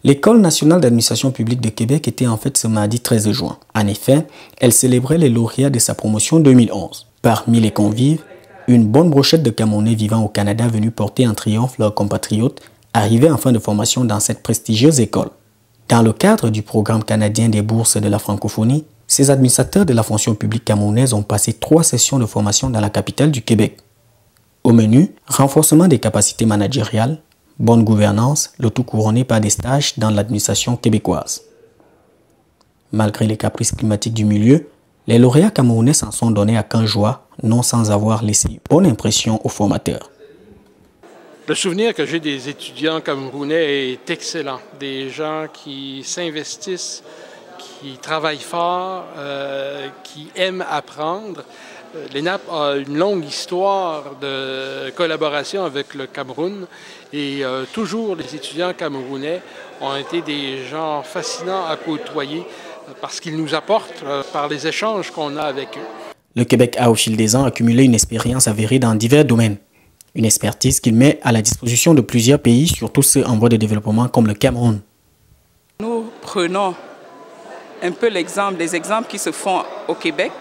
L'École nationale d'administration publique de Québec était en fête ce mardi 13 juin. En effet, elle célébrait les lauréats de sa promotion 2011. Parmi les convives, une bonne brochette de Camerounais vivant au Canada venus porter en triomphe leurs compatriotes arrivés en fin de formation dans cette prestigieuse école. Dans le cadre du programme canadien des bourses de la francophonie, ces administrateurs de la fonction publique camerounaise ont passé 3 sessions de formation dans la capitale du Québec. Au menu, renforcement des capacités managériales, bonne gouvernance, le tout couronné par des stages dans l'administration québécoise. Malgré les caprices climatiques du milieu, les lauréats camerounais s'en sont donnés à cœur joie, non sans avoir laissé une bonne impression aux formateurs. Le souvenir que j'ai des étudiants camerounais est excellent. Des gens qui s'investissent, qui travaillent fort, qui aiment apprendre. L'ENAP a une longue histoire de collaboration avec le Cameroun et toujours les étudiants camerounais ont été des gens fascinants à côtoyer parce qu'ils nous apportent par les échanges qu'on a avec eux. Le Québec a au fil des ans accumulé une expérience avérée dans divers domaines. Une expertise qu'il met à la disposition de plusieurs pays, surtout ceux en voie de développement comme le Cameroun. Nous prenons un peu les exemples qui se font au Québec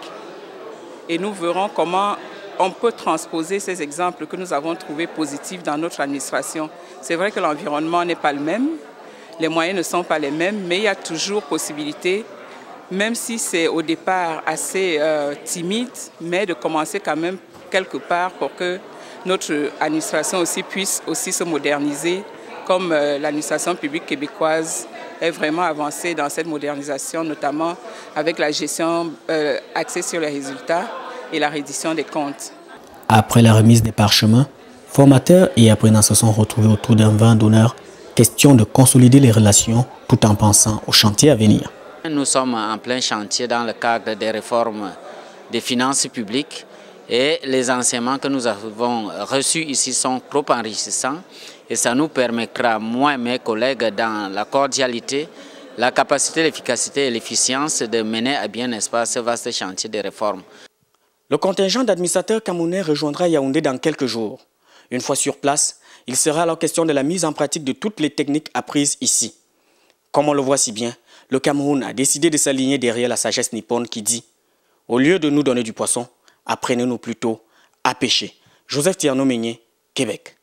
et nous verrons comment on peut transposer ces exemples que nous avons trouvés positifs dans notre administration. C'est vrai que l'environnement n'est pas le même, les moyens ne sont pas les mêmes, mais il y a toujours possibilité, même si c'est au départ assez timide, mais de commencer quand même quelque part pour que notre administration aussi puisse se moderniser, comme l'administration publique québécoise est vraiment avancée dans cette modernisation, notamment avec la gestion axée sur les résultats et la reddition des comptes. Après la remise des parchemins, formateurs et apprenants se sont retrouvés autour d'un vin d'honneur, question de consolider les relations tout en pensant au chantier à venir. Nous sommes en plein chantier dans le cadre des réformes des finances publiques et les enseignements que nous avons reçus ici sont trop enrichissants et ça nous permettra, moi et mes collègues, dans la cordialité, la capacité, l'efficacité et l'efficience de mener à bien, n'est-ce pas, ce vaste chantier de réformes. Le contingent d'administrateurs camerounais rejoindra Yaoundé dans quelques jours. Une fois sur place, il sera alors question de la mise en pratique de toutes les techniques apprises ici. Comme on le voit si bien, le Cameroun a décidé de s'aligner derrière la sagesse nippone qui dit « Au lieu de nous donner du poisson, apprenez-nous plutôt à pêcher ». Joseph Tierno Meigné, Québec.